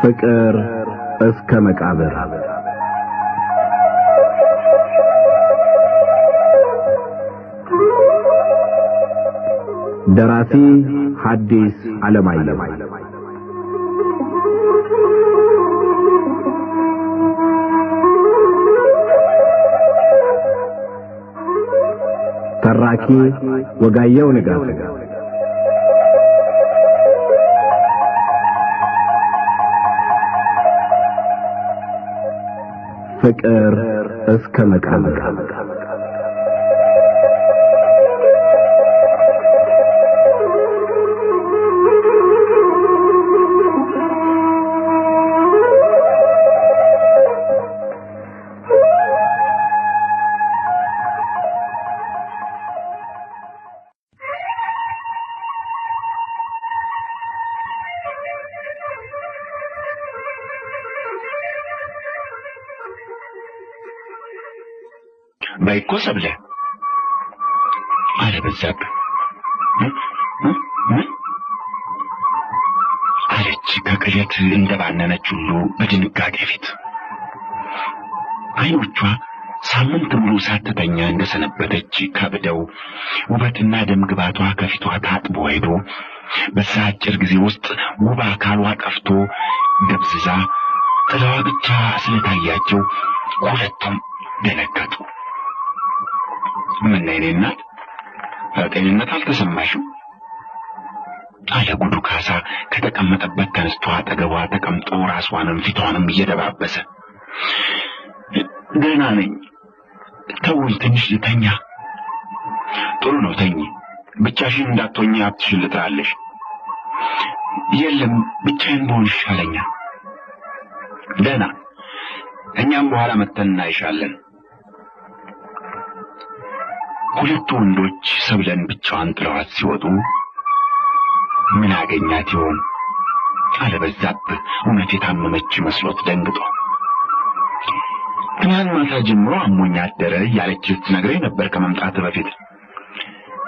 ፍቅር እስከ መቃብር ደራሲ ሐዲስ ዓለማየሁ ተራኪ ወጋየሁ ንጋቱ ፍቅር እስከ መቃብር ባይኮሰብለ አለ በዛብ አለች ከቅዠት እንደባነነች ሁሉ በድንጋጤ ፊት አይኖቿ ሳምንት ሙሉ ሳትተኛ እንደሰነበተች ከብደው ውበትና ደም ግባቷ ከፊቷ ታጥቦ ሄዶ በሳጭር ጊዜ ውስጥ ውብ አካሏ ጠፍቶ ደብዝዛ ጥላዋ ብቻ ስለታያቸው ሁለቱም ደነገጡ። ምን አይነናት ጤንነት አልተሰማሽም? አለ ጉዱ ካሳ ከተቀመጠበት ተነስቶ አጠገቧ ተቀምጦ ራስዋንም ፊቷንም እየደባበሰ። ደህና ነኝ፣ ተውኝ ትንሽ ልተኛ። ጥሩ ነው ተኝ፣ ብቻሽን እንዳትሆኚ አትሽልታለሽ። የለም ብቻዬን ብሆን ይሻለኛል። ደህና፣ እኛም በኋላ መተን እናይሻለን። ሁለቱ ወንዶች ሰብለን ብቻዋን ጥለዋት ሲወጡ ምን አገኛት ይሆን? አለ በዛብህ እውነት የታመመች መስሎት ደንግጦ። ትናንት ማታ ጀምሮ አሞኝ አደረ እያለች ስትነግረኝ ነበር ከመምጣት በፊት።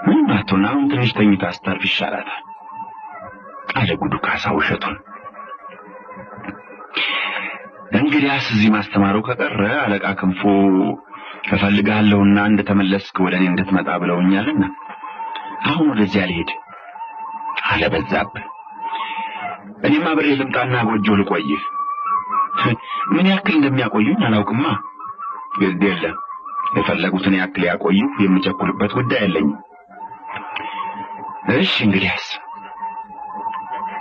ምን ባትሆን አሁን ትንሽ ተኝታ አስታርፍ ይሻላታል አለ ጉዱ ካሳ ውሸቱን። እንግዲያስ እዚህ ማስተማሩ ከቀረ አለቃ ክንፉ እፈልጋለሁና እንደተመለስክ ወደኔ እንድትመጣ ብለውኛልና አሁን ወደዚያ ልሄድ አለ በዛብህ። እኔማ አብሬ ልምጣና ጎጆ ልቆይ። ምን ያክል እንደሚያቆዩኝ አላውቅማ። ግድ የለም የፈለጉትን ያክል ያቆዩ፣ የምቸኩልበት ጉዳይ የለኝም። እሺ እንግዲያስ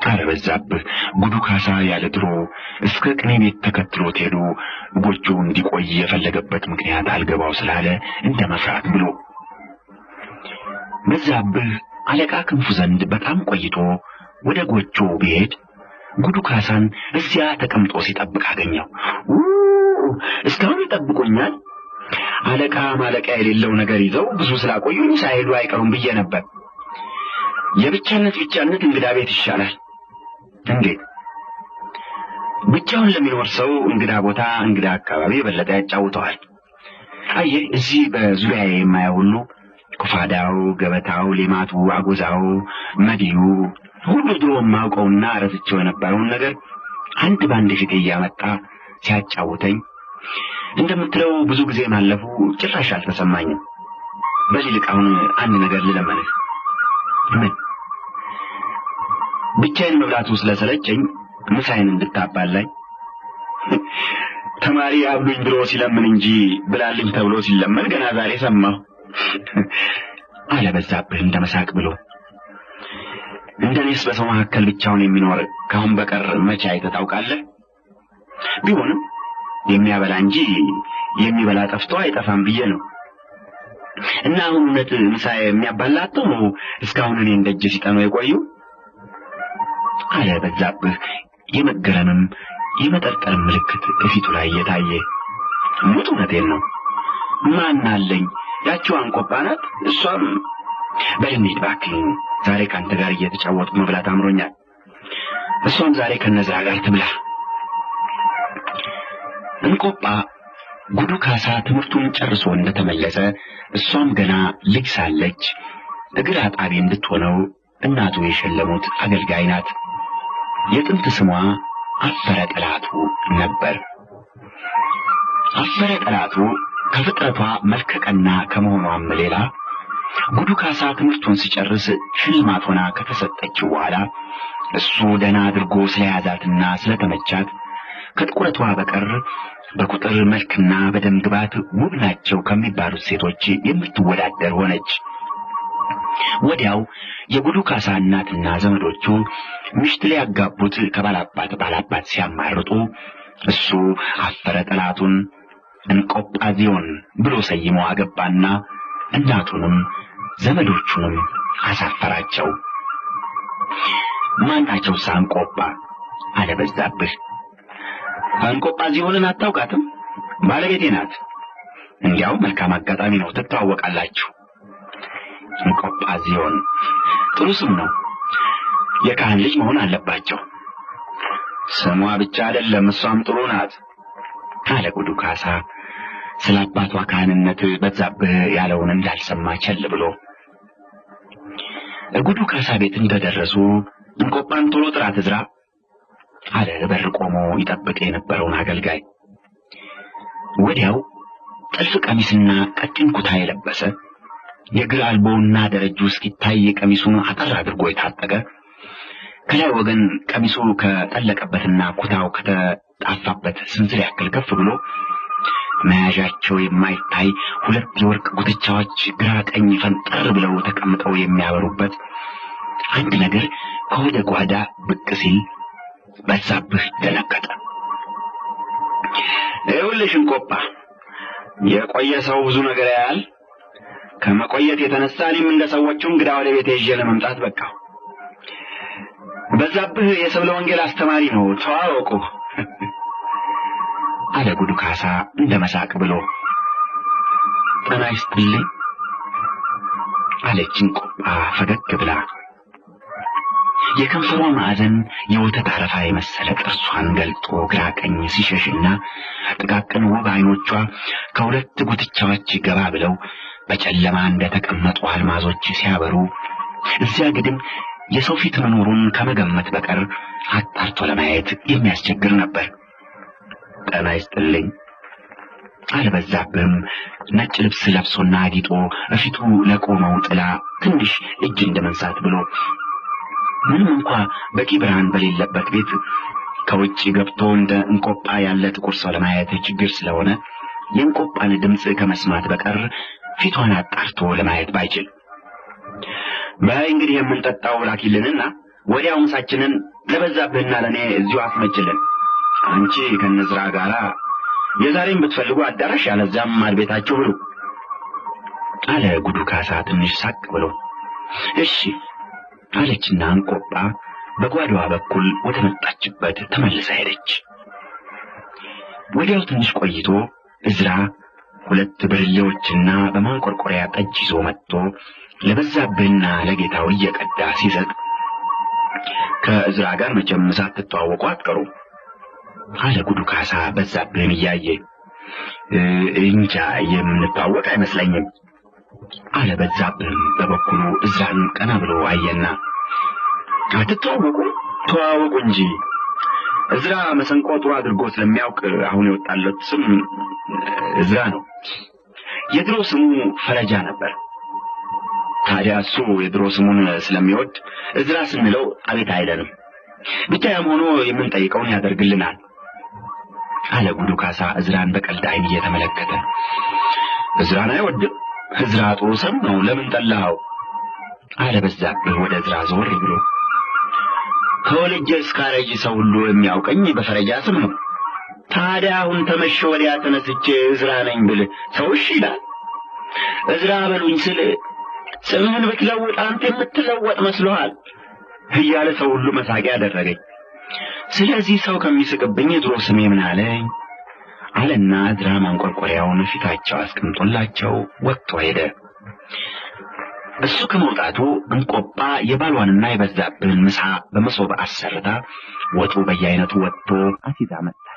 አለ በዛብህ ጉዱ ካሳ ያለ ድሮ እስከ ቅኔ ቤት ተከትሎት ሄዶ ጎጆ እንዲቆይ የፈለገበት ምክንያት አልገባው ስላለ እንደመፍራት ብሎ። በዛብህ አለቃ ክንፉ ዘንድ በጣም ቆይቶ ወደ ጎጆ ቢሄድ ጉዱ ካሳን እዚያ ተቀምጦ ሲጠብቅ አገኘው። እስካሁን ይጠብቁኛል? አለቃ ማለቃ የሌለው ነገር ይዘው ብዙ ስላቆዩኝ ሳይሄዱ አይቀሩም ብዬ ነበር። የብቻነት እንግዳ ቤት ይሻላል። እንዴት? ብቻውን ለሚኖር ሰው እንግዳ ቦታ እንግዳ አካባቢ የበለጠ ያጫውተዋል። አየህ እዚህ በዙሪያዬ የማየው ሁሉ ኩፋዳው፣ ገበታው፣ ሌማቱ፣ አጎዛው፣ መዲዩ ሁሉ ድሮ ማውቀውና ረስቼው የነበረውን ነገር አንድ ባንድ ፊቴ እያመጣ ሲያጫውተኝ እንደምትለው ብዙ ጊዜ ማለፉ ጭራሽ አልተሰማኝም። በሊልቅ አሁን አንድ ነገር ልለመንህ። ምን? ብቻዬን መብላቱ ስለሰለቸኝ ምሳዬን እንድታባላኝ። ተማሪ አብሉኝ ብሎ ሲለምን እንጂ ብላልኝ ተብሎ ሲለመን ገና ዛሬ ሰማሁ አለ በዛብህ እንደመሳቅ ብሎ። እንደኔስ በሰው መካከል ብቻውን የሚኖር ካሁን በቀር መቼ አይተህ ታውቃለህ? ቢሆንም የሚያበላ እንጂ የሚበላ ጠፍቶ አይጠፋም ብዬ ነው። እና አሁን እውነት ምሳዬ የሚያባላተው እስካሁን እኔ እንደጅ ሲጠኑ የቆዩ አለ በዛብህ የመገረምም የመጠርጠር ምልክት ከፊቱ ላይ የታየ። ሞት እውነቴን ነው። ማን አለኝ? ያቺው አንቆባ ናት። እሷም በልንሄድ እባክህ፣ ዛሬ ካንተ ጋር እየተጫወትኩ መብላት አምሮኛል። እሷም ዛሬ ከነዝራ ጋር ትብላ። እንቆጳ ጉዱ ካሳ ትምህርቱን ጨርሶ እንደተመለሰ እሷም ገና ልጅ ሳለች እግር አጣቢ እንድትሆነው እናቱ የሸለሙት አገልጋይ ናት። የጥንት ስሟ አፈረ ጠላቱ ነበር። አፈረ ጠላቱ ከፍጥረቷ መልከቀና ከመሆኗም ሌላ ጉዱ ካሳ ትምህርቱን ሲጨርስ ሽልማት ሆና ከተሰጠችው በኋላ እሱ ደህና አድርጎ ስለያዛትና ስለተመቻት ከጥቁረቷ በቀር በቁጥር መልክና በደም ግባት ውብ ናቸው ከሚባሉት ሴቶች የምትወዳደር ሆነች። ወዲያው የጉዱ ካሳ እናትና ዘመዶቹ ሚስት ሊያጋቡት ከባላባት ሲያማርጡ እሱ አፈረ ጠላቱን እንቆጳዚዮን ብሎ ሰይሞ አገባና እናቱንም ዘመዶቹንም አሳፈራቸው። ማናቸው ሳንቆጳ? አለ በዛብህ። አንቆጳዚዮንን አታውቃትም? ባለቤቴ ናት። እንዲያው መልካም አጋጣሚ ነው፣ ትተዋወቃላችሁ። እንቆጳዚዮን ጥሩ ስም ነው። የካህን ልጅ መሆን አለባቸው። ስሟ ብቻ አይደለም እሷም ጥሩ ናት አለ ጉዱ ካሳ ስለ አባቷ ካህንነት በዛብህ ያለውን እንዳልሰማ ቸል ብሎ። ጉዱ ካሳ ቤት እንደደረሱ እንቆጳን ቶሎ ጥራት እዝራ አለ በር ቆሞ ይጠብቅ የነበረውን አገልጋይ። ወዲያው ጥልፍ ቀሚስና ቀጭን ኩታ የለበሰ የግራ አልቦውና ደረጁ እስኪታይ ቀሚሱን አጠር አድርጎ የታጠቀ ከላይ ወገን ቀሚሱ ከጠለቀበትና ኩታው ከተጣፋበት ስንዝር ያክል ከፍ ብሎ መያዣቸው የማይታይ ሁለት የወርቅ ጉትቻዎች ግራ ቀኝ ፈንጠር ብለው ተቀምጠው የሚያበሩበት አንድ ነገር ከወደ ጓዳ ብቅ ሲል በዛብህ ደነገጠ። ይኸውልሽ እንቆጳ፣ የቆየ ሰው ብዙ ነገር ያያል። ከመቆየት የተነሳ እኔም እንደ ሰዎቹ እንግዳ ወደ ቤት ይዤ ለመምጣት በቃው። በዛብህ የሰብለ ወንጌል አስተማሪ ነው፣ ተዋወቁ አለ ጉዱ ካሳ እንደ መሳቅ ብሎ። ጤና ይስጥልኝ አለች እንቆጳ ፈገግ ብላ። የከንፈሯ ማዕዘን የወተት አረፋ የመሰለ ጥርሷን ገልጦ ግራ ቀኝ ሲሸሽና ጥቃቅን ውብ አይኖቿ ከሁለት ጉትቻዎች ገባ ብለው በጨለማ እንደተቀመጡ አልማዞች ሲያበሩ እዚያ ግድም የሰው ፊት መኖሩን ከመገመት በቀር አጣርቶ ለማየት የሚያስቸግር ነበር። ጤና ይስጥልኝ አለ በዛብህም ነጭ ልብስ ለብሶና አጊጦ እፊቱ ለቆመው ጥላ ትንሽ እጅ እንደመንሳት ብሎ። ምንም እንኳ በቂ ብርሃን በሌለበት ቤት ከውጭ ገብቶ እንደ እንቆጳ ያለ ጥቁር ሰው ለማየት ችግር ስለሆነ የእንቆጳን ድምፅ ከመስማት በቀር ፊቷን አጣርቶ ለማየት ባይችል፣ በይ እንግዲህ የምንጠጣው ላኪልንና ወዲያው ምሳችንን ለበዛብህና ለኔ እዚሁ አስመጭልን። አንቺ ከነዝራ ጋራ የዛሬን ብትፈልጉ አዳራሽ ያለዛም አልቤታችሁ ብሉ አለ ጉዱ ካሳ ትንሽ ሳቅ ብሎ። እሺ አለችና እንቆጳ በጓዳዋ በኩል ወደ መጣችበት ተመልሳ ሄደች። ወዲያው ትንሽ ቆይቶ እዝራ ሁለት ብርሌዎችና በማንቆርቆሪያ ጠጅ ይዞ መጥቶ ለበዛብህና ለጌታው እየቀዳ ሲሰጥ ከእዝራ ጋር መቼም ሳትተዋወቁ አትቀሩም አለ ጉዱ ካሳ በዛብህን እያየ። እንጃ የምንተዋወቅ አይመስለኝም አለ በዛብህም በበኩሉ እዝራን ቀና ብሎ አየና። አትተዋወቁ? ተዋወቁ እንጂ። እዝራ መሰንቆ ጥሩ አድርጎ ስለሚያውቅ አሁን የወጣለት ስም እዝራ ነው። የድሮ ስሙ ፈረጃ ነበር። ታዲያ እሱ የድሮ ስሙን ስለሚወድ እዝራ ስንለው አቤት አይለንም። ብቻ ያም ሆኖ የምንጠይቀውን ያደርግልናል አለ ጉዱ ካሳ እዝራን በቀልድ ዓይን እየተመለከተ። እዝራን አይወድም? እዝራ ጥሩ ስም ነው፣ ለምን ጠላኸው አለ በዛብህ ወደ እዝራ ዞር ብሎ። ከወልጄ እስካረጅ ሰው ሁሉ የሚያውቀኝ በፈረጃ ስም ነው። ታዲያ አሁን ተመሸ ወዲያ ተነስቼ እዝራ ነኝ ብል ሰው እሺ ይላል? እዝራ በሉኝ ስል ስምህን ብትለውጥ አንተ የምትለወጥ መስሎሃል እያለ ሰው ሁሉ መሳቂያ አደረገኝ። ስለዚህ ሰው ከሚስቅብኝ ድሮ ስሜ ምን አለኝ አለና እዝራ ማንቆርቆሪያውን ፊታቸው አስቀምጦላቸው ወጥቶ ሄደ። እሱ ከመውጣቱ እንቆጳ የባሏንና የበዛብህን ምሳ በመሶብ አሰርታ ወጡ በየአይነቱ ወጥቶ አሲዛ መጣች።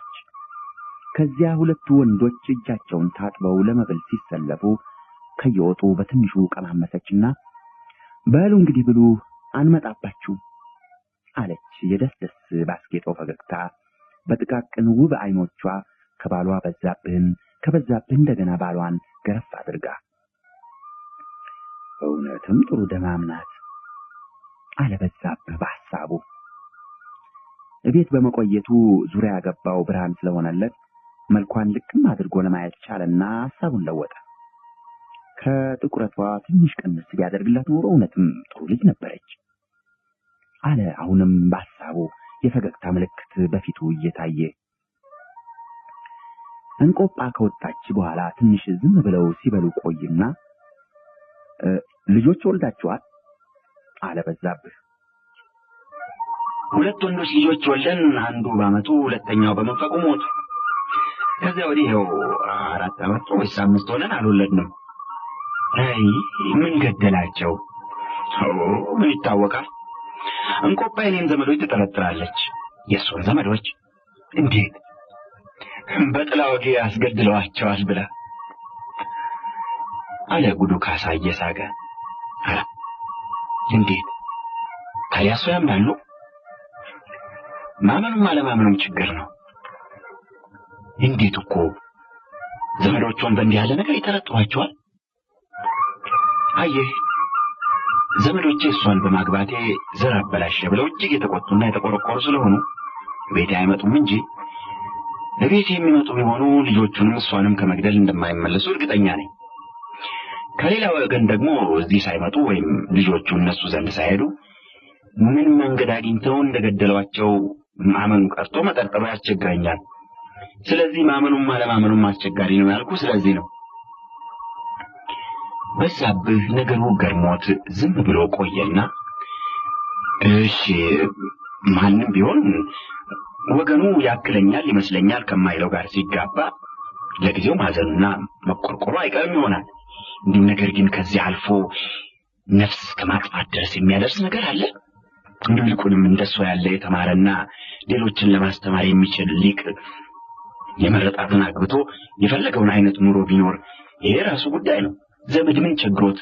ከዚያ ሁለቱ ወንዶች እጃቸውን ታጥበው ለመብል ሲሰለፉ ከየወጡ በትንሹ ቀማመሰችና በሉ እንግዲህ ብሉ አንመጣባችሁ አለች የደስደስ ባስጌጠው ፈገግታ በጥቃቅን ውብ አይኖቿ ከባሏ በዛብህን ከበዛብህ እንደገና ባሏን ገረፍ አድርጋ እውነትም ጥሩ ደማም ናት አለ በዛብህ በሐሳቡ። እቤት በመቆየቱ ዙሪያ ያገባው ብርሃን ስለሆነለት መልኳን ልክም አድርጎ ለማየት ቻለና ሐሳቡን ለወጠ። ከጥቁረቷ ትንሽ ቀንስ ቢያደርግላት ኖሮ እውነትም ጥሩ ልጅ ነበረች አለ አሁንም በሐሳቡ የፈገግታ ምልክት በፊቱ እየታየ። እንቆጳ ከወጣች በኋላ ትንሽ ዝም ብለው ሲበሉ ቆይና ልጆች ወልዳችኋል አለ በዛብህ። ሁለት ወንዶች ልጆች ወልደን አንዱ በአመቱ ሁለተኛው በመንፈቁ ሞቱ። ከዚያ ወዲህ ይኸው 4 ዓመት ወይስ 5 ሆነን አልወለድንም። አይ ምን ገደላቸው? ምን ይታወቃል። እንቆጳ የኔን ዘመዶች ትጠረጥራለች። የእሱን ዘመዶች እንዴት በጥላ ወጌ አስገድለዋቸዋል ብላ አለ ጉዱ ካሳ እየሳቀ። እንዴት ታዲያ እሱ ያምናሉ? ማመኑም አለማመኑም ችግር ነው። እንዴት እኮ ዘመዶቿን በእንዲህ ያለ ነገር ይጠረጥሯቸዋል? አየህ ዘመዶቼ እሷን በማግባቴ ዘር አበላሸ ብለው እጅግ የተቆጡና የተቆረቆሩ ስለሆኑ ቤት አይመጡም እንጂ ለቤት የሚመጡ ቢሆኑ ልጆቹንም እሷንም ከመግደል እንደማይመለሱ እርግጠኛ ነኝ። ከሌላ ወገን ደግሞ እዚህ ሳይመጡ ወይም ልጆቹ እነሱ ዘንድ ሳይሄዱ ምን መንገድ አግኝተው እንደገደሏቸው ማመኑ ቀርቶ መጠርጠሩ ያስቸግረኛል። ስለዚህ ማመኑም አለማመኑም አስቸጋሪ ነው ያልኩ ስለዚህ ነው። በዛብህ ነገሩ ገርሞት ዝም ብሎ ቆየና እሺ ማንም ቢሆን ወገኑ ያክለኛል ይመስለኛል ከማይለው ጋር ሲጋባ ለጊዜው ማዘንና መቆርቆሩ አይቀርም ይሆናል። እንዲህ ነገር ግን ከዚህ አልፎ ነፍስ ከማጥፋት ድረስ የሚያደርስ ነገር አለ? እንዲሁ ይልቁንም እንደሱ ያለ የተማረና ሌሎችን ለማስተማር የሚችል ሊቅ የመረጣትን አግብቶ የፈለገውን አይነት ኑሮ ቢኖር ይሄ ራሱ ጉዳይ ነው። ዘመድ ምን ቸግሮት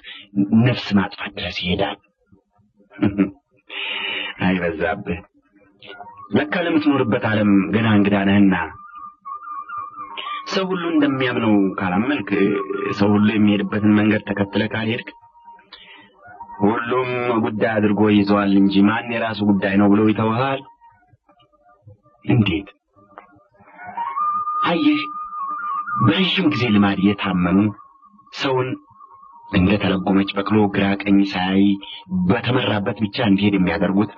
ነፍስ ማጥፋት ድረስ ይሄዳል? አይበዛብህ ለካ ለምትኖርበት ዓለም ገና እንግዳ ነህና ሰው ሁሉ እንደሚያምነው ካላመንክ ሰው ሁሉ የሚሄድበትን መንገድ ተከትለ ካልሄድክ ሁሉም ጉዳይ አድርጎ ይዘዋል እንጂ ማን የራሱ ጉዳይ ነው ብሎ ይተውሃል። እንዴት አየህ በረጅም ጊዜ ልማድ የታመኑ ሰውን እንደተረጎመች በቅሎ ግራ ቀኝ ሳይ በተመራበት ብቻ እንዲሄድ የሚያደርጉት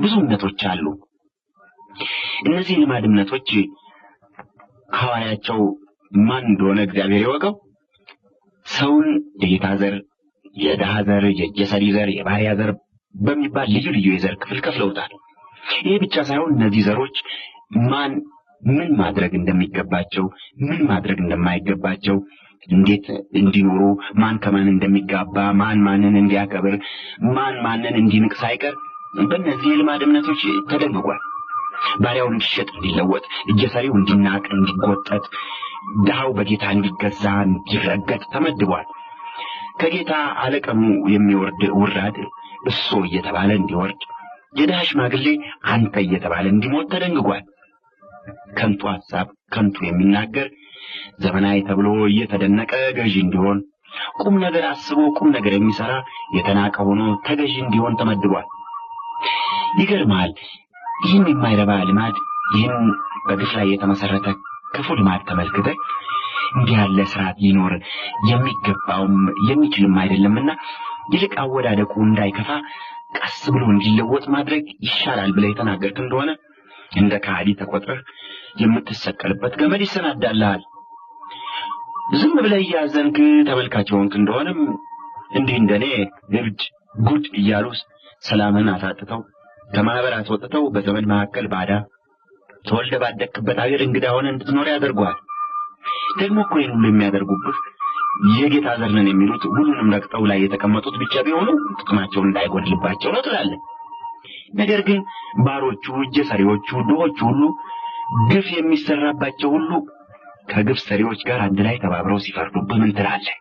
ብዙ እምነቶች አሉ። እነዚህ ልማድ እምነቶች ሐዋርያቸው ማን እንደሆነ እግዚአብሔር ይወቀው ሰውን የጌታ ዘር፣ የደሃ ዘር፣ የጀሰሪ ዘር፣ የባሪያ ዘር በሚባል ልዩ ልዩ የዘር ክፍል ከፍለውታል። ይሄ ብቻ ሳይሆን እነዚህ ዘሮች ማን ምን ማድረግ እንደሚገባቸው ምን ማድረግ እንደማይገባቸው እንዴት እንዲኖሩ ማን ከማን እንደሚጋባ ማን ማንን እንዲያከብር ማን ማንን እንዲንቅ ሳይቀር በእነዚህ ልማድ እምነቶች ተደንግጓል። ባሪያው እንዲሸጥ እንዲለወጥ እጀሰሪው እንዲናቅ እንዲጎጠጥ ዳው በጌታ እንዲገዛ እንዲረገጥ ተመድቧል። ከጌታ አለቀሙ የሚወርድ ውራድ እሱ እየተባለ እንዲወርድ የድሃ ሽማግሌ አንተ እየተባለ እንዲሞት ተደንግጓል። ከንቱ ሐሳብ ከንቱ የሚናገር ዘመናዊ ተብሎ እየተደነቀ ገዢ እንዲሆን ቁም ነገር አስቦ ቁም ነገር የሚሰራ የተናቀ ሆኖ ተገዢ እንዲሆን ተመድቧል። ይገርማል። ይህን የማይረባ ልማድ ይህን በግፍ ላይ የተመሰረተ ክፉ ልማድ ተመልክተ እንዲህ ያለ ስርዓት ሊኖር የሚገባውም የሚችልም አይደለምና ይልቅ አወዳደቁ እንዳይከፋ ቀስ ብሎ እንዲለወጥ ማድረግ ይሻላል ብለህ የተናገርክ እንደሆነ እንደ ካዲ ተቆጥረህ የምትሰቀልበት ገመድ ይሰናዳልሃል። ዝም ብለህ ያዘንክ ተመልካች ሆንክ እንደሆነም እንዲህ እንደኔ እብድ ጉድ እያሉ ሰላምን አሳጥተው ከማህበር አስወጥተው በዘመን መካከል ባዳ ተወልደ ባደክበት ሀገር እንግዳ ሆነ እንድትኖር ያደርጓል። ደግሞ እኮ ይህን ሁሉ የሚያደርጉብህ የጌታ ዘር ነን የሚሉት ሁሉንም ረግጠው ላይ የተቀመጡት ብቻ ቢሆኑ ጥቅማቸውን እንዳይጎድልባቸው ነው ትላለህ። ነገር ግን ባሮቹ እጀሰሪዎቹ ድሆቹ ሁሉ ግፍ የሚሰራባቸው ሁሉ ከግፍ ሰሪዎች ጋር አንድ ላይ ተባብረው ሲፈርዱብህ ምን ትላለህ?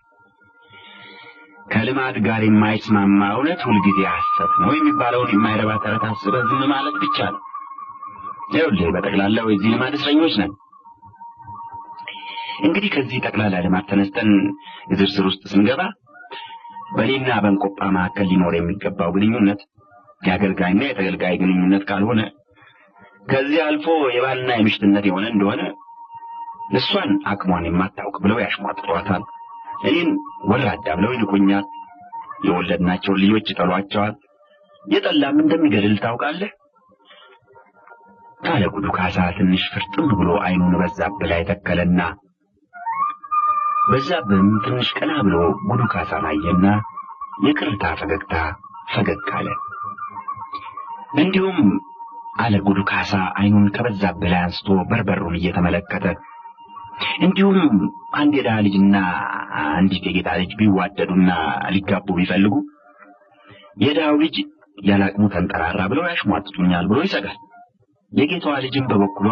ከልማድ ጋር የማይስማማ እውነት ሁልጊዜ ሐሰት ነው የሚባለውን የማይረባ ተረት አስበህ ዝም ማለት ብቻ ነው። ይኸውልህ በጠቅላላው የዚህ ልማድ እስረኞች ነን። እንግዲህ ከዚህ ጠቅላላ ልማድ ተነስተን ዝርዝር ውስጥ ስንገባ በእኔና በእንቆጳ መካከል ሊኖር የሚገባው ግንኙነት የአገልጋይና የተገልጋይ ግንኙነት ካልሆነ ከዚህ አልፎ የባልና የሚስትነት የሆነ እንደሆነ እሷን አቅሟን የማታውቅ ብለው ያሽሟጥጧታል። እኔን ወራዳ ብለው ይንቁኛል። የወለድናቸውን ልጆች ይጠሏቸዋል። የጠላም እንደሚገድል ታውቃለህ አለ ጉዱ ካሳ ትንሽ ፍርጥም ብሎ አይኑን በዛብህ ላይ ተከለና በዛብህም ትንሽ ቀና ብሎ ጉዱ ካሳን አየና የቅርታ ፈገግታ ፈገግ አለ። እንዲሁም አለ ጉዱ ካሳ አይኑን ከበዛብህ ላይ አንስቶ በርበሩን እየተመለከተ እንዲሁም አንድ የድሃ ልጅና አንዲት የጌታ ልጅ ቢዋደዱና ሊጋቡ ቢፈልጉ የድሃው ልጅ ያላቅሙ ተንጠራራ ብለው ያሽሟጥጡኛል ብሎ ይሰጋል። የጌታዋ ልጅም በበኩሏ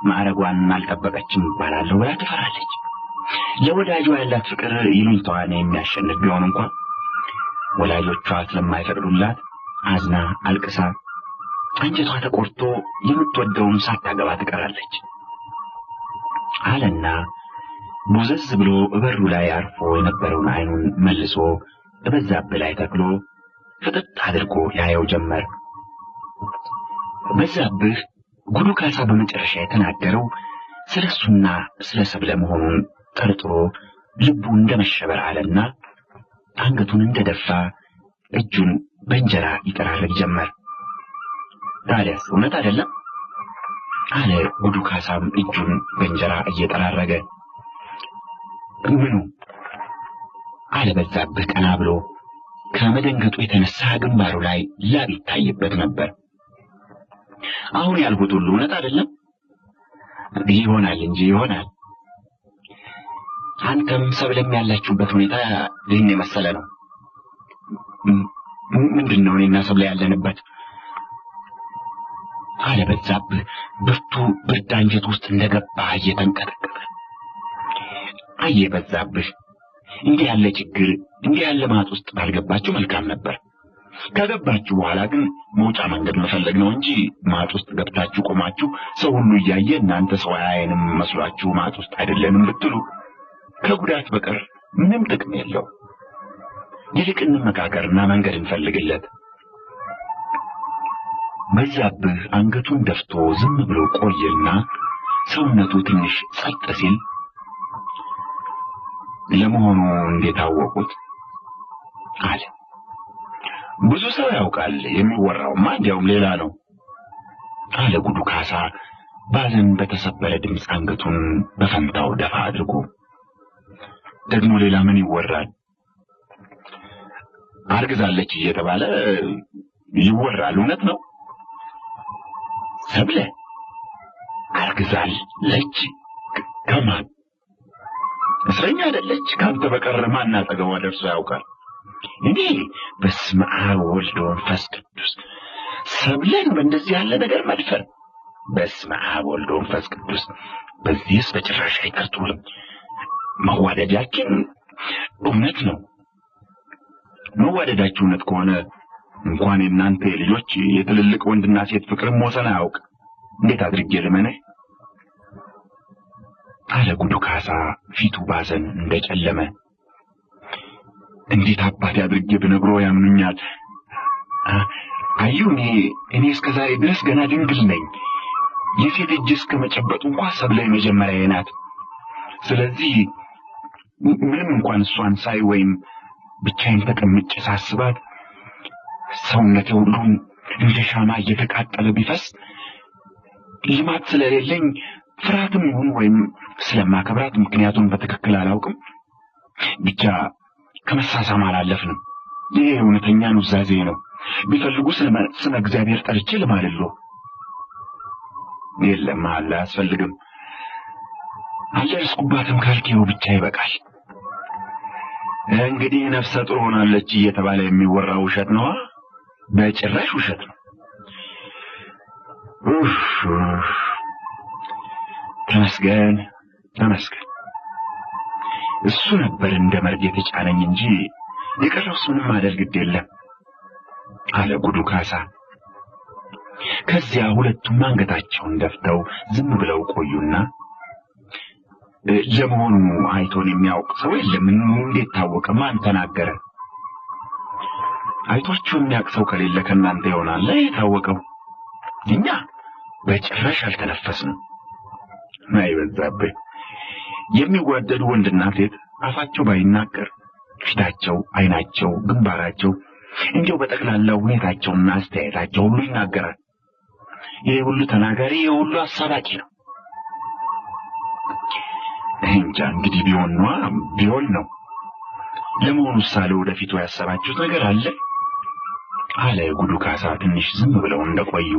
ማዕረጓን አልጠበቀችም ባላለሁ ብላ ትፈራለች። ለወዳጇ ያላት ፍቅር ይሉኝታዋን የሚያሸንፍ ቢሆን እንኳን ወላጆቿ ስለማይፈቅዱላት አዝና አልቅሳ አንጀቷ ተቆርጦ የምትወደውን ሳታገባ ትቀራለች አለና ቦዘዝ ብሎ በሩ ላይ አርፎ የነበረውን አይኑን መልሶ በዛብህ ላይ ተክሎ ፍጥጥ አድርጎ ያየው ጀመር። በዛብህ ጉዱ ካሳ በመጨረሻ የተናገረው ስለሱና ስለ ሰብለ መሆኑን ጠርጥሮ ልቡ እንደመሸበር አለና አንገቱን እንደደፋ እጁን በእንጀራ ይጠራርግ ጀመር። ታዲያስ እውነት አይደለም አለ ጉዱ ካሳም እጁን በእንጀራ እየጠራረገ። ምኑ አለ በዛብህ ቀና ብሎ። ከመደንገጡ የተነሳ ግንባሩ ላይ ላብ ይታይበት ነበር። አሁን ያልኩት ሁሉ እውነት አይደለም? ይሆናል እንጂ ይሆናል። አንተም ሰብለም ያላችሁበት ሁኔታ ይህን የመሰለ ነው። ምንድነው እኔና ሰብለ ያለንበት? አለ በዛብህ ብርቱ ብርድ አንጀት ውስጥ እንደገባ እየተንቀጠቀጠ። አየ በዛብህ እንዲህ ያለ ችግር እንዲህ ያለ ማጥ ውስጥ ባልገባችሁ መልካም ነበር። ከገባችሁ በኋላ ግን መውጫ መንገድ መፈለግ ነው እንጂ ማጥ ውስጥ ገብታችሁ ቆማችሁ ሰው ሁሉ እያየ እናንተ ሰው አያየንም መስሏችሁ ማጥ ውስጥ አይደለንም ብትሉ ከጉዳት በቀር ምንም ጥቅም የለው። ይልቅ እንመካከርና መንገድ እንፈልግለት። በዛብህ አንገቱን ደፍቶ ዝም ብሎ ቆየና ሰውነቱ ትንሽ ጸጥ ሲል ለመሆኑ እንዴት አወቁት አለ። ብዙ ሰው ያውቃል፣ የሚወራውማ እንዲያውም ሌላ ነው አለ ጉዱ ካሳ ባዘን በተሰበረ ድምፅ አንገቱን በፈንታው ደፋ አድርጎ። ደግሞ ሌላ ምን ይወራል? አርግዛለች እየተባለ ይወራል። እውነት ነው? ሰብለ አርግዛለች? ከማን? እስረኛ አይደለች? ካንተ በቀር ማን አጠገቧ ደርሶ ያውቃል? እኔ በስመ አብ ወልድ ወመንፈስ ቅዱስ ሰብለን በእንደዚህ ያለ ነገር መድፈር! በስመ አብ ወልድ ወመንፈስ ቅዱስ በዚህስ በጭራሽ አይቀርጡልም። መዋደዳችን እውነት ነው። መዋደዳችሁ እውነት ከሆነ እንኳን የእናንተ ልጆች የትልልቅ ወንድና ሴት ፍቅርም ወሰን አያውቅ። እንዴት አድርጌ ልመነህ አለ ጉዱ ካሳ ፊቱ ባዘን እንደጨለመ። እንዴት አባቴ አድርጌ ብነግሮ ያምኑኛል? አዩ እኔ እስከዛሬ ድረስ ገና ድንግል ነኝ። የሴት እጅ እስከ መጨበጡ እንኳን ሰብለ የመጀመሪያዬ ናት። ስለዚህ ምንም እንኳን እሷን ሳይ ወይም ብቻዬን ተቀምጬ ሳስባት ሰውነቴ ሁሉ እንደ ሻማ እየተቃጠለ ቢፈስ ልማት ስለሌለኝ ፍርሃትም ይሁን ወይም ስለማከብራት ምክንያቱን በትክክል አላውቅም፣ ብቻ ከመሳሳም አላለፍንም። ይሄ እውነተኛ ኑዛዜ ነው። ቢፈልጉ ስለ እግዚአብሔር ጠርቼ ልማልልዎ። የለም አለ አያስፈልግም። አልደረስኩባትም ካልኬው ብቻ ይበቃል። እንግዲህ ነፍሰ ጡር ሆናለች እየተባለ የሚወራው ውሸት ነው። በጭራሽ ውሸት ነው። ተመስገን ተመስገን። እሱ ነበር እንደ መርድ የተጫነኝ እንጂ የቀረው ምንም ማደል ግድ የለም አለ ጉዱ ካሳ። ከዚያ ሁለቱም አንገታቸውን ደፍተው ዝም ብለው ቆዩና ለመሆኑ አይቶን የሚያውቅ ሰው የለም? እንዴት ታወቀ? ማን ተናገረ? አይቷችሁ የሚያውቅ ሰው ከሌለ ከእናንተ ይሆናል የታወቀው። እኛ በጭራሽ አልተነፈስንም። አይበዛብህ። የሚዋደዱ ወንድና ሴት አፋቸው ባይናገር ፊታቸው፣ አይናቸው፣ ግንባራቸው እንዲያው በጠቅላላው ሁኔታቸውና አስተያየታቸው ሁሉ ይናገራል። ይሄ ሁሉ ተናጋሪ፣ ይሄ ሁሉ አሳባቂ ነው። እንጃ እንግዲህ ቢሆን ነው። ለመሆኑ ሳለ ወደፊቱ ያሰባችሁት ነገር አለ? አለ ጉዱ ካሳ ትንሽ ዝም ብለው እንደቆዩ።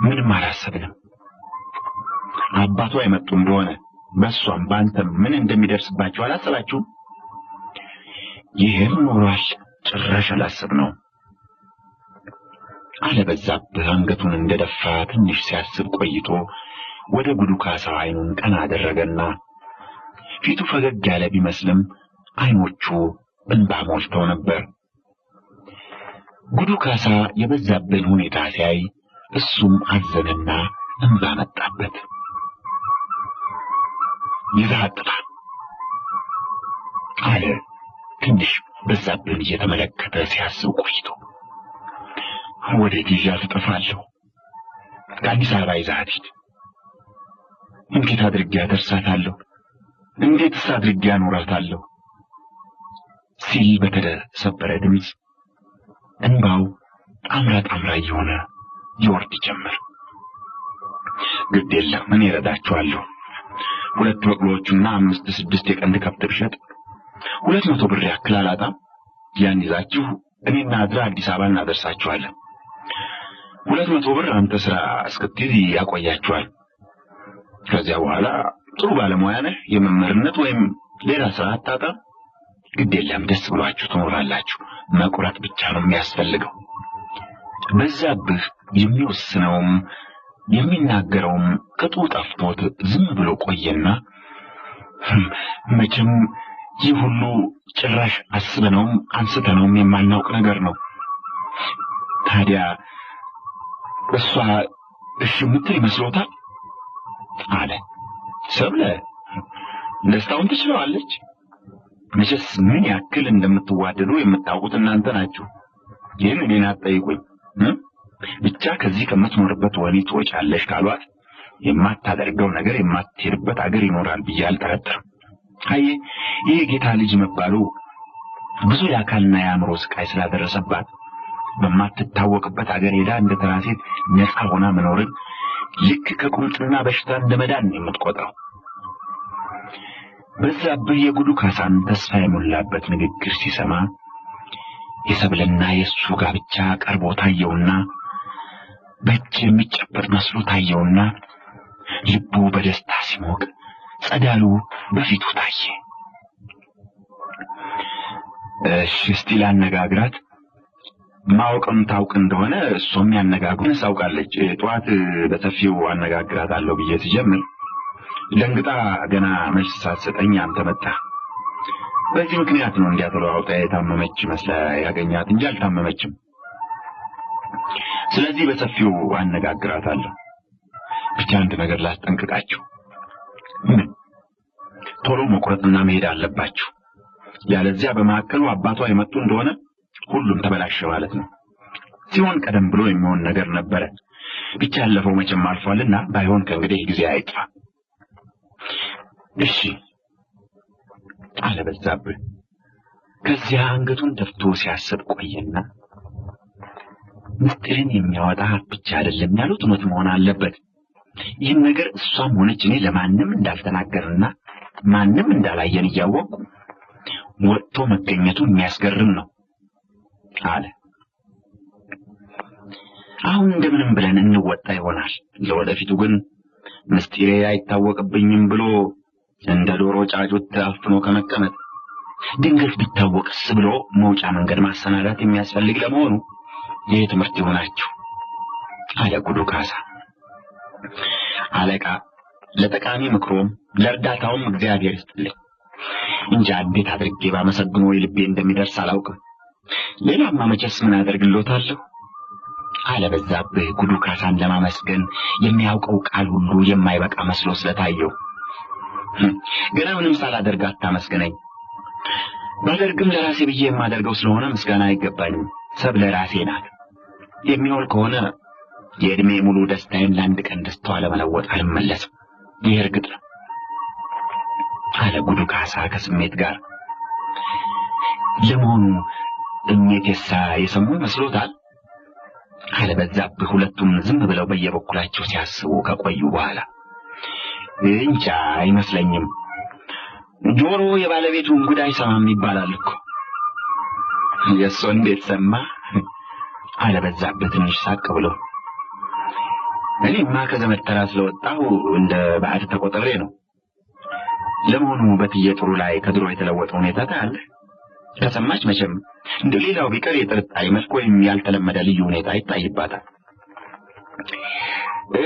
ምንም አላሰብንም። አባቷ የመጡ እንደሆነ በሷም ባንተም ምን እንደሚደርስባቸው አላሰባችሁም? ይሄን ኖሯል። ጭራሽ አላሰብነው አለ በዛብህ አንገቱን እንደደፋ ትንሽ ሲያስብ ቆይቶ ወደ ጉዱ ካሳ አይኑን ቀና አደረገና ፊቱ ፈገግ ያለ ቢመስልም አይኖቹ እንባ ሞልተው ነበር። ጉዱ ካሳ የበዛብህን ሁኔታ ሲያይ እሱም አዘነና እንባ መጣበት። ይዛጥፋ አለ ትንሽ በዛብህን እየተመለከተ ሲያስብ ቆይቶ። ወዴት ይዣት እጠፋለሁ? ከአዲስ አበባ ይዛት ሂድ። እንዴት አድርጌ አደርሳታለሁ? እንዴትስ አድርጌ አኖራታለሁ? ሲል በተሰበረ ድምፅ እንባው ጣምራ እየሆነ ይወርድ ጀመር። ግድ የለም እኔ እረዳችኋለሁ። 2 በቅሎዎችና 5-6 የቀንድ ከብት ብሸጥ 200 ብር ያክል አላጣም። ያን ይዛችሁ እኔና አድራ አዲስ አበባ እናደርሳችኋለን። 200 ብር አንተ ስራ እስክትይዝ ያቆያችኋል። ከዚያ በኋላ ጥሩ ባለሙያ ነህ፣ የመምህርነት ወይም ሌላ ስራ አታጣም። ግድ የለም ደስ ብሏችሁ ትኖራላችሁ። መቁረጥ ብቻ ነው የሚያስፈልገው። በዛብህ የሚወስነውም የሚናገረውም ቅጡ ጠፍቶት ዝም ብሎ ቆየና መቼም ይህ ሁሉ ጭራሽ አስበነውም አንስተነውም የማናውቅ ነገር ነው። ታዲያ እሷ እሺ ምትል ይመስሎታል? አለ ሰብለ። ደስታውን ትችላለች። መቼስ ምን ያክል እንደምትዋደዱ የምታውቁት እናንተ ናችሁ። ይህን እኔን አትጠይቁኝ። ብቻ ከዚህ ከምትኖርበት ወህኒ ትወጫለሽ ካሏት የማታደርገው ነገር የማትሄድበት አገር ይኖራል ብዬ አልጠረጥርም። አይ ይሄ ጌታ ልጅ መባሉ ብዙ የአካልና የአእምሮ ስቃይ ስላደረሰባት በማትታወቅበት አገር ሄዳ እንደ ተራ ሴት ነፃ ሆና መኖርን ልክ ከቁምጥና በሽታ እንደመዳን የምትቆጥረው። በዛብህ የጉዱ ካሳን ተስፋ የሞላበት ንግግር ሲሰማ የሰብልና የሱ ጋብቻ ቀርቦ ታየውና በእጅ የሚጨበጥ መስሎ ታየውና ልቡ በደስታ ሲሞቅ ጸዳሉ በፊቱ ታየ። እሺ እስቲ ላነጋግራት። ማወቅም ታውቅ እንደሆነ እሷም ያነጋግሩን ሳውቃለች። ጠዋት በሰፊው አነጋግራታለሁ ብዬ ሲጀምር ደንግጣ ገና መልስ ሳትሰጠኝ አንተ መጣህ። በዚህ ምክንያት ነው እንዲያተለዋውጣ የታመመች መስላ ያገኛት እንጂ አልታመመችም። ስለዚህ በሰፊው አነጋግራታለሁ። ብቻ አንድ ነገር ላስጠንቅቃችሁ። ቶሎ መቁረጥና መሄድ አለባችሁ። ያለዚያ በማከሉ አባቷ የመጡ እንደሆነ ሁሉም ተበላሸ ማለት ነው። ሲሆን ቀደም ብሎ የሚሆን ነገር ነበረ። ብቻ ያለፈው መቼም አልፏልና ባይሆን ከእንግዲህ ጊዜ አይጥፋ። እሺ አለ በዛብህ። ከዚያ አንገቱን ደፍቶ ሲያስብ ቆየና ምስጢርን የሚያወጣ ብቻ አይደለም ያሉት እውነት መሆን አለበት። ይህን ነገር እሷም ሆነች እኔ ለማንም እንዳልተናገርና ማንም እንዳላየን እያወቁ ወጥቶ መገኘቱ የሚያስገርም ነው አለ። አሁን እንደምንም ብለን እንወጣ ይሆናል። ለወደፊቱ ግን ምስጢሬ አይታወቅብኝም ብሎ እንደ ዶሮ ጫጩት ታፍኖ ከመቀመጥ ድንገት ቢታወቅስ ብሎ መውጫ መንገድ ማሰናዳት የሚያስፈልግ ለመሆኑ ይህ ትምህርት ይሆናችሁ አለ ጉዱ ካሳ። አለቃ ለጠቃሚ ምክሮም ለእርዳታውም እግዚአብሔር ይስጥልኝ። እንጃ እንዴት አድርጌ ባመሰግነው ልቤ እንደሚደርስ አላውቅም። ሌላማ መቼስ ምን አደርግልዎታለሁ አለ በዛብህ ጉዱ ካሳን ለማመስገን የሚያውቀው ቃል ሁሉ የማይበቃ መስሎ ስለታየው። ገና ምንም ሳላደርግ አታመስገነኝ። ባደርግም ለራሴ ብዬ የማደርገው ስለሆነ ምስጋና አይገባኝም። ሰብለ ራሴ ናት። የሚሆን ከሆነ የዕድሜ ሙሉ ደስታዬን ለአንድ ቀን ደስታዋ ለመለወጥ አልመለስም። ይህ እርግጥ ነው አለ ጉዱ ካሳ ከስሜት ጋር። ለመሆኑ እሜቴሳ የሰሙ መስሎታል? አለ በዛብህ ሁለቱም ዝም ብለው በየበኩላቸው ሲያስቡ ከቆዩ በኋላ። እንጃ አይመስለኝም። ጆሮ የባለቤቱን ጉዳይ አይሰማም ይባላል እኮ። የእሱ እንዴት ሰማ? አለ በዛብህ ትንሽ ሳቅ ብሎ። እኔማ ከዘመድ ተራ ስለወጣሁ እንደ ባዕድ ተቆጥሬ ነው። ለመሆኑ በትዬ ጥሩ ላይ ከድሮ የተለወጠ ሁኔታ ታያለህ? ከሰማች መቼም እንደ ሌላው ቢቀር የጥርጣሬ መልክ ወይም ያልተለመደ ልዩ ሁኔታ ይታይባታል።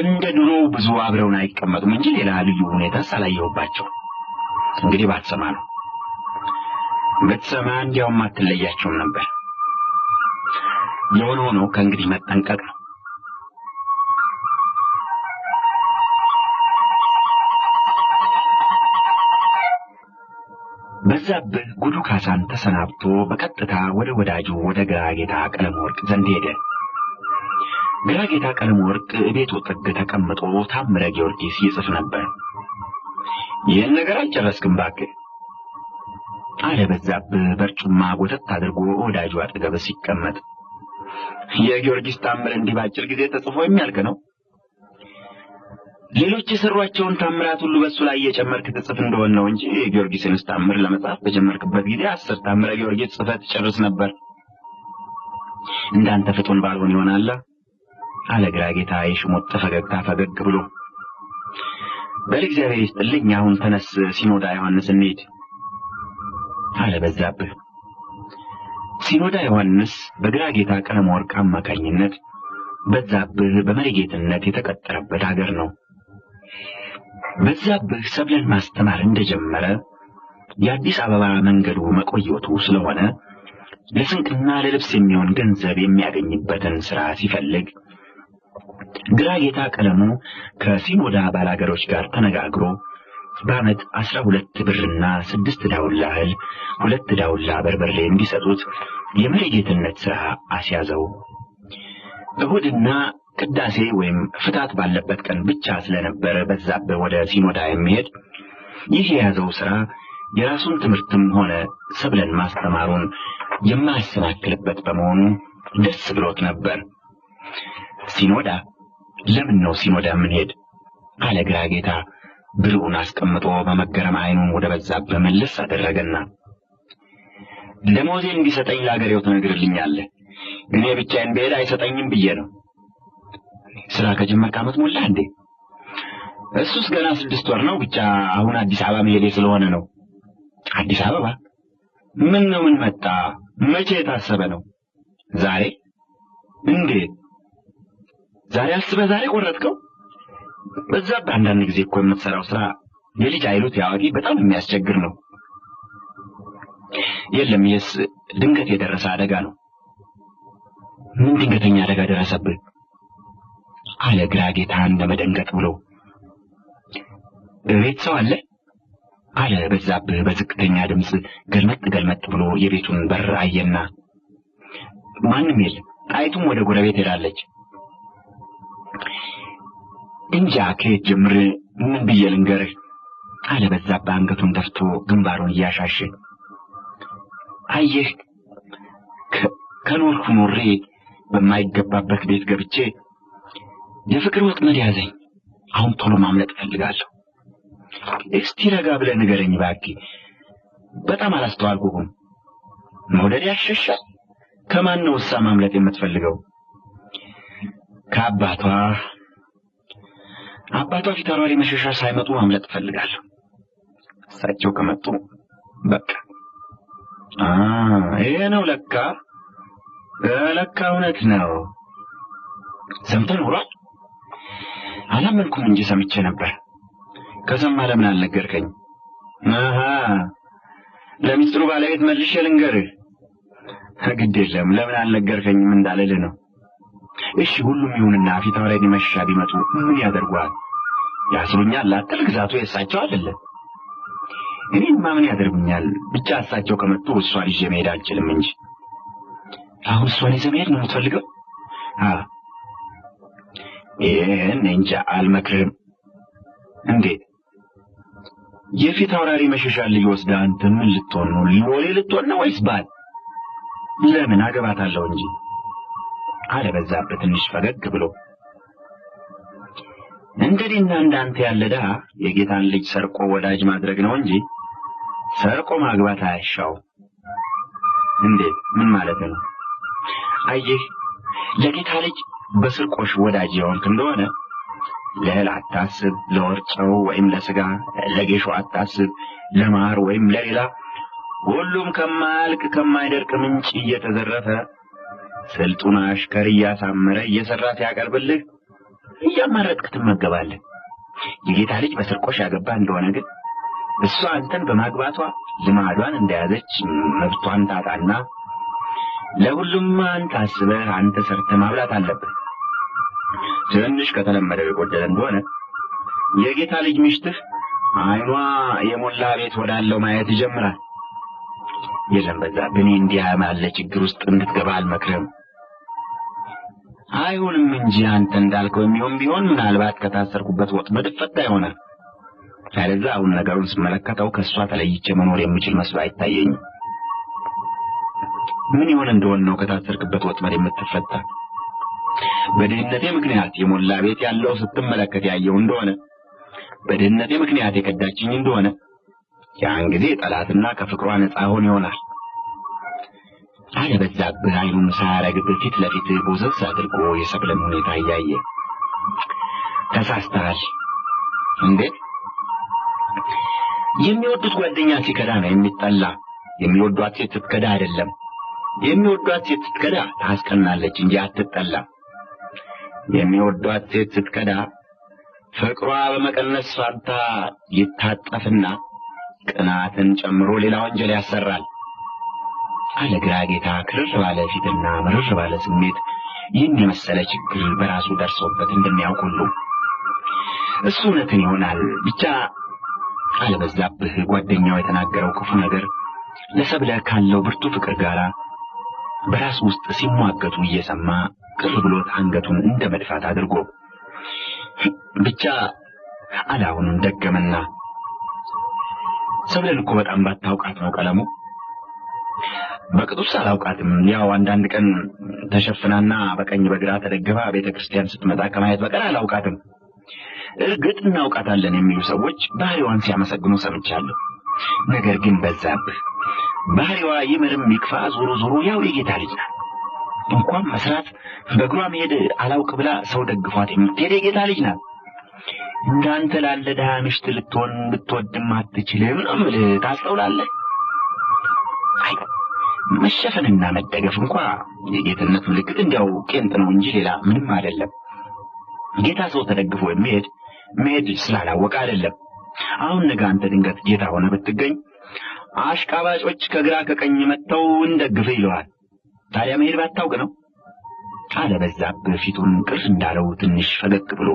እንደ ድሮ ብዙ አብረውን አይቀመጡም እንጂ ሌላ ልዩ ሁኔታ ሳላየሁባቸው። እንግዲህ ባትሰማ ነው። ብትሰማ እንዲያውም አትለያቸውም ነበር። የሆነ ሆኖ ከእንግዲህ መጠንቀቅ ነው። በዛብህ ጉዱ ካሳን ተሰናብቶ በቀጥታ ወደ ወዳጁ ወደ ግራጌታ ቀለመወርቅ ዘንድ ሄደ። ግራጌታ ቀለመወርቅ ቤቱ ጥግ ተቀምጦ ታምረ ጊዮርጊስ ይጽፍ ነበር። ይህን ነገር አልጨረስክም እባክህ አለ በዛብህ በርጩማ ጎተት አድርጎ ወዳጁ አጠገብ ሲቀመጥ። የጊዮርጊስ ታምር እንዲህ ባጭር ጊዜ ተጽፎ የሚያልቅ ነው? ሌሎች የሰሯቸውን ታምራት ሁሉ በሱ ላይ እየጨመርክ ትጽፍ እንደሆነ ነው እንጂ ጊዮርጊስን ታምር ለመጻፍ በጀመርክበት ጊዜ 10 ታምረ ጊዮርጊስ ጽፈት ጨርስ ነበር። እንዳንተ ፍጡን ባልሆን ይሆናል አለ ግራጌታ የሽሞጥ ፈገግታ ፈገግ ብሎ። በእግዚአብሔር ይስጥልኝ፣ አሁን ተነስ ሲኖዳ ዮሐንስ እንሂድ አለ በዛብህ። ሲኖዳ ዮሐንስ በግራጌታ ቀለመወርቅ አማካኝነት በዛብህ በመሪጌትነት የተቀጠረበት ሀገር ነው። በዛብህ ሰብለን ማስተማር እንደጀመረ የአዲስ አበባ መንገዱ መቆየቱ ስለሆነ ለስንቅና ለልብስ የሚሆን ገንዘብ የሚያገኝበትን ሥራ ሲፈልግ ግራጌታ ቀለሙ ከሲኖዳ ባላገሮች ጋር ተነጋግሮ በዓመት 12 ብርና 6 ዳውላ እህል 2 ዳውላ በርበሬ እንዲሰጡት የመሪጌትነት ሥራ አስያዘው። እሁድና ቅዳሴ ወይም ፍታት ባለበት ቀን ብቻ ስለነበረ በዛብህ ወደ ሲኖዳ የሚሄድ ይህ የያዘው ሥራ የራሱን ትምህርትም ሆነ ሰብለን ማስተማሩን የማያሰናክልበት በመሆኑ ደስ ብሎት ነበር። ሲኖዳ ለምን ነው ሲኖዳ የምንሄድ? አለ ግራጌታ ብሩን አስቀምጦ በመገረም ዓይኑን ወደ በዛብህ መለስ አደረገና ደሞዜን እንዲሰጠኝ ለአገሬው ትነግርልኛለህ። እኔ ብቻዬን ብሄድ አይሰጠኝም ብዬ ነው። ስራ ከጀመርክ ዓመት ሞላ እንዴ? እሱስ ገና 6 ወር ነው። ብቻ አሁን አዲስ አበባ መሄዴ ስለሆነ ነው። አዲስ አበባ? ምን ነው ምን መጣ? መቼ የታሰበ ነው? ዛሬ? እንዴት ዛሬ አስበህ ዛሬ ቆረጥከው? በዛብህ አንዳንድ ጊዜ እኮ የምትሰራው ስራ የልጅ አይሉት ያዋቂ በጣም የሚያስቸግር ነው። የለም ይህስ ድንገት የደረሰ አደጋ ነው። ምን ድንገተኛ አደጋ ደረሰብህ? አለ ግራጌታ እንደመደንገጥ ብሎ። ቤት ሰው አለ? አለ በዛብህ በዝቅተኛ ድምፅ ገልመጥ ብሎ የቤቱን በር አየና። ማንም የለም። ጣይቱም ወደ ጎረቤት ሄዳለች። እንጃ ከየት ጀምር ምን ብዬ ልንገርህ? አለ በዛብህ አንገቱን ደፍቶ ግንባሩን እያሻሸ። አየህ ከኖርኩ ኖሬ በማይገባበት ቤት ገብቼ የፍቅር ወጥመድ ያዘኝ። አሁን ቶሎ ማምለጥ ፈልጋለሁ። እስቲ ረጋ ብለህ ንገረኝ እባክህ። በጣም አላስተዋልኩህም። መውደድ ያሸሻል። ከማን ነው እሷ ማምለጥ የምትፈልገው? ከአባቷ ፊታውራሪ መሸሻ ሳይመጡ ማምለጥ ፈልጋለሁ። እሳቸው ከመጡ በቃ ይሄ ነው ለካ እውነት ነው። ሰምተህ ኖሯል? አላመንኩም እንጂ ሰምቼ ነበር። ከሰማ ለምን አልነገርከኝ? ለሚስጥሩ ባለቤት መልሼ ልንገርህ። ግድ የለም ለምን አልነገርከኝም እንዳልልህ ነው። እሺ ሁሉም ይሁንና ፊታውራሪ መሸሻ ቢመጡ ምን ያደርጓል? ያስሩኛል አትል፣ ግዛቱ የእሳቸው አይደለ? እኔማ ምን ያደርጉኛል? ብቻ እሳቸው ከመጡ እሷን ይዤ መሄድ አልችልም እንጂ። አሁን እሷን ይዘህ መሄድ ነው የምትፈልገው? ይህን እንጃ አልመክርም። እንዴት? የፊታውራሪ መሸሻ ልጅ ወስደህ አንተ ምን ልትሆን ነው? ሎሌ ልትሆን ነው ወይስ ባል? ለምን አገባታለሁ እንጂ አለ በዛብህ ትንሽ ፈገግ ብሎ። እንደኔና እንዳንተ ያለ ድሃ የጌታን ልጅ ሰርቆ ወዳጅ ማድረግ ነው እንጂ ሰርቆ ማግባት አያሻው። እንዴት? ምን ማለት ነው? አየህ፣ ለጌታ ልጅ በስርቆሽ ወዳጅ የሆንክ እንደሆነ ለእህል አታስብ፣ ለወርጨው ወይም ለስጋ፣ ለጌሾ አታስብ፣ ለማር ወይም ለሌላ ሁሉም ከማያልቅ ከማይደርቅ ምንጭ እየተዘረፈ ስልጡን አሽከር እያሳመረ እየሰራ ሲያቀርብልህ እያማረጥክ ትመገባለህ። የጌታ ልጅ በስርቆሽ ያገባ እንደሆነ ግን እሷ አንተን በማግባቷ ልማዷን እንደያዘች መብቷን ታጣና ለሁሉም አንተ አስበህ አንተ ሰርተህ ማብላት አለብህ። ትንሽ ከተለመደው የጎደለ እንደሆነ የጌታ ልጅ ሚስትህ አይኗ የሞላ ቤት ወዳለው ማየት ይጀምራል። የለም በዛብህ፣ እኔ እንዲህ ያለ ችግር ውስጥ እንድትገባ አልመክርም። አይሆንም እንጂ አንተ እንዳልከው የሚሆን ቢሆን ምናልባት ከታሰርኩበት ወጥመድ ፈታ ይሆናል። ስለዚህ አሁን ነገሩን ስመለከተው ከእሷ ተለይቼ መኖር የምችል መስሎ አይታየኝም። ምን ይሆን እንደሆነ ነው ከታሰርክበት ወጥመድ የምትፈታ? በድህነቴ ምክንያት የሞላ ቤት ያለው ስትመለከት ያየው እንደሆነ፣ በድህነቴ ምክንያት የከዳችኝ እንደሆነ ያን ጊዜ ጠላትና ከፍቅሯ ነፃ ሆን ይሆናል አለ በዛብህ አይኑን ሳያረግብህ ፊት ለፊት ቦዘዝ አድርጎ የሰብለን ሁኔታ እያየ። ተሳስተሃል። እንዴት? የሚወዱት ጓደኛ ሲከዳ ነው የሚጠላ። የሚወዷት ሴት ስትከዳ አይደለም። የሚወዷት ሴት ስትከዳ ታስቀናለች እንጂ አትጠላ። የሚወዷት ሴት ስትከዳ ፍቅሯ በመቀነስ ፋንታ ይታጠፍና ቅናትን ጨምሮ ሌላ ወንጀል ያሰራል አለ ግራ ጌታ ክርር ባለ ፊትና መርር ባለ ስሜት ይህን የመሰለ ችግር በራሱ ደርሶበት እንደሚያውቅ ሁሉ። እሱ እውነትን ይሆናል ብቻ አለ በዛብህ ጓደኛው የተናገረው ክፉ ነገር ለሰብለ ካለው ብርቱ ፍቅር ጋር በራሱ ውስጥ ሲሟገቱ እየሰማ ቅር ብሎት አንገቱን እንደ መድፋት አድርጎ ብቻ አላውንም ደገመና፣ ሰብለን እኮ በጣም ባታውቃት ነው ቀለሙ። በቅጡስ አላውቃትም። ያው አንዳንድ ቀን ተሸፍናና በቀኝ በግራ ተደግፋ ቤተክርስቲያን ስትመጣ ከማየት በቀር አላውቃትም። እርግጥ እናውቃታለን የሚሉ ሰዎች ባህሪዋን ሲያመሰግኑ ሰምቻለሁ። ነገር ግን በዛብህ ባህሪዋ ይምርም ይክፋ ዞሮ ዞሮ ያው የጌታ ልጅ ናት። እንኳን መስራት በእግሯ መሄድ አላውቅ ብላ ሰው ደግፏት የምትሄድ የጌታ ልጅ ናት። እንዳንተ ላለ ድሃ ምሽት ልትሆን ብትወድም አትችልም ነው የምልህ። ታስተውላለህ? አይ መሸፈንና መደገፍ እንኳ የጌትነት ምልክት እንዲያው ቄንጥ ነው እንጂ ሌላ ምንም አይደለም። ጌታ ሰው ተደግፎ መሄድ ስላላወቀ አይደለም። አሁን ነገ አንተ ድንገት ጌታ ሆነ ብትገኝ አሽቃባጮች ከግራ ከቀኝ መጥተው እንደግፍ ይለዋል። ታዲያ መሄድ ባታውቅ ነው አለ በዛብህ ፊቱን ቅር እንዳለው ትንሽ ፈገግ ብሎ።